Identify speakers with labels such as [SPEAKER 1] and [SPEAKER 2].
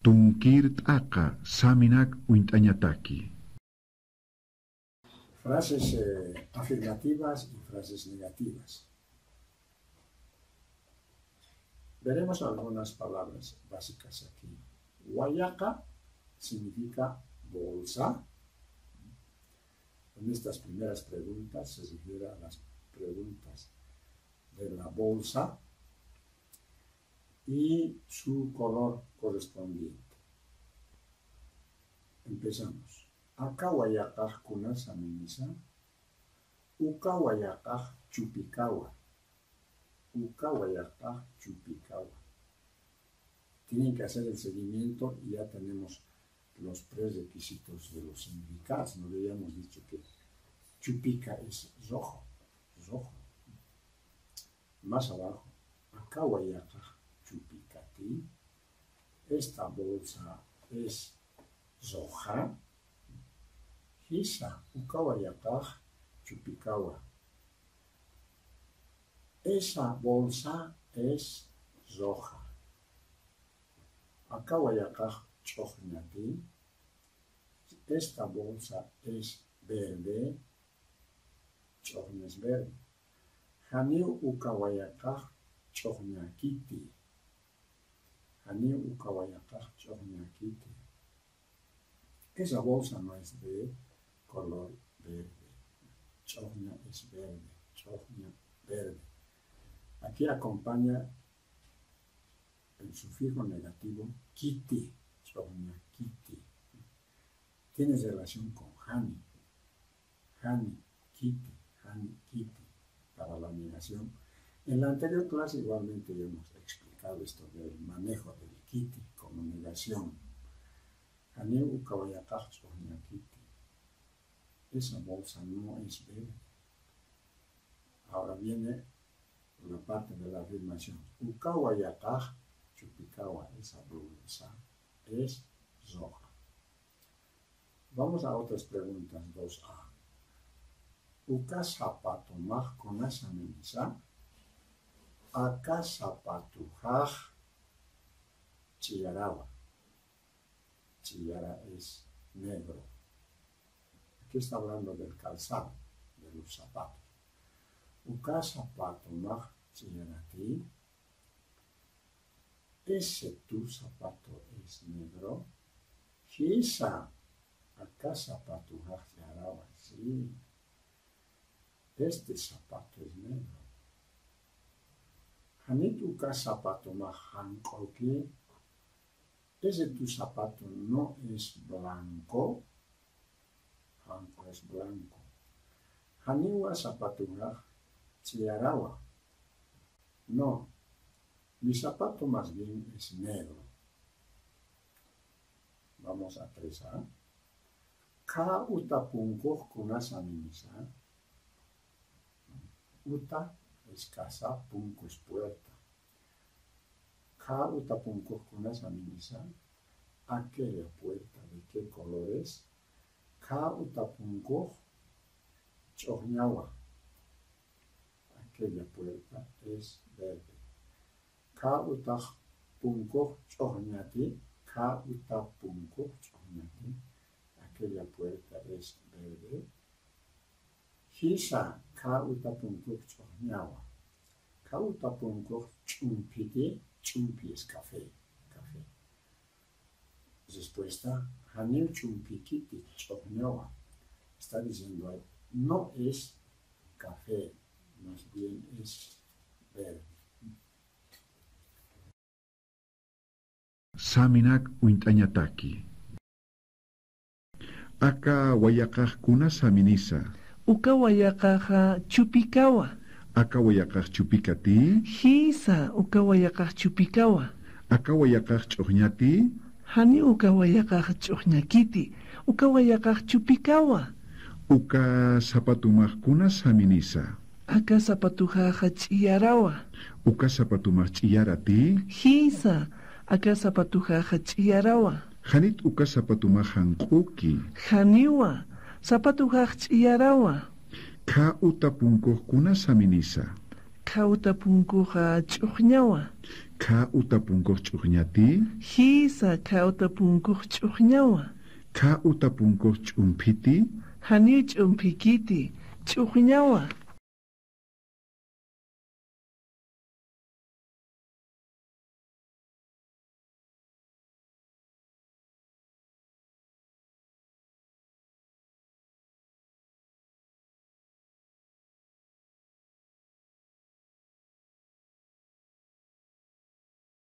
[SPEAKER 1] Tunkirt aka saminak uintañataki.
[SPEAKER 2] Frases afirmativas y frases negativas. Veremos algunas palabras básicas aquí. Guayaca significa bolsa. En estas primeras preguntas se refiere a las preguntas de la bolsa y su color correspondiente. Empezamos. Acá guayacaj kunas aminisa, uka guayacaj chupikawa, uka guayacaj chupikawa. Tienen que hacer el seguimiento y ya tenemos los prerequisitos de los significados. No habíamos dicho que chupica es rojo, rojo. Más abajo, acá guayacaj chupicati, esta bolsa es roja. Hisa, ukawayakaj chupikawa. Esa bolsa es roja. Akawayakaj chohnati. Esta bolsa es verde. Chohna es verde. Haniu ukawayakaj chohnakiti. Haniu ukawayakaj chohnakiti. Esa bolsa no es de color verde. Chohna es verde. Chohna verde. Aquí acompaña el sufijo negativo kiti. Chohna kiti. Tiene relación con hani. Hani, kiti, hani, kiti. Para la negación. En la anterior clase igualmente ya hemos explicado esto del manejo del kiti como negación. Hani ukawayakaj chohna kiti. Esa bolsa no es verde. Ahora viene la parte de la afirmación. Ukawayakaj chupikawa. Esa bolsa es roja. Vamos a otras preguntas. 2A. Uka zapato maj konas aminisa. Aka zapatujaj chiyarawa. Chiyara es negro. Aquí está hablando del calzado, de los zapatos. Uka zapato maj chiyarati. Ese tu zapato es negro. Hisa. Acá zapato maj chiyarawa. Sí. Este zapato es negro. Hanit uka zapato maj hankoki. Ese tu zapato no es blanco. Blanco es blanco. Haniwa zapatujaj chiyarawa. No, mi zapato más bien es negro. Vamos a 3A. Ka uta punkuj kunas aminisa. Uta es casa, punku es puerta. Ka uta punkuj kunas aminisa. Aquella puerta, ¿de qué color es? Ka utapunkuj chohñawa. Aquella puerta es verde. Ka utapunkuj chohñati. Ka utapunkuj chohñati. Aquella puerta es verde. Hisa ka utapunkuj chohñawa. Ka utapunkuj chumpiti. Chumpi es café. Café. Respuesta. Haniu chumpikiti chohñawa. Está diciendo ahí, no es café, más bien es verde.
[SPEAKER 1] Saminak uintañataki. Aka guayacaj kunas aminisa.
[SPEAKER 3] Uka guayacaj chupikawa.
[SPEAKER 1] Aka guayacaj chupikati.
[SPEAKER 3] Hisa uka guayacaj chupikawa.
[SPEAKER 1] Aka guayacaj chohñati.
[SPEAKER 3] Hani uka guayacaj chohñakiti. Uka guayacaj chupikawa.
[SPEAKER 1] Uka zapatumaj kunas aminisa.
[SPEAKER 3] Aka zapatujaja chiyarawa.
[SPEAKER 1] Uka zapatumaj chiyarati.
[SPEAKER 3] Hisa aka zapatujaja chiyarawa.
[SPEAKER 1] Hanit uka zapatumaj hankuki.
[SPEAKER 3] Haniwa Sapatu hach'iyarawa.
[SPEAKER 1] Ka utapunkuqkuna saminisa.
[SPEAKER 3] Kauta punkuqa ch'uqñawa.
[SPEAKER 1] Ka utapunkuq ch'uqñati.
[SPEAKER 3] Hisa kauta punkuq ch'uqñawa.
[SPEAKER 1] Ka utapunkuq ch'umpiti.
[SPEAKER 3] Hani ch'umpikiti ch'uqñawa.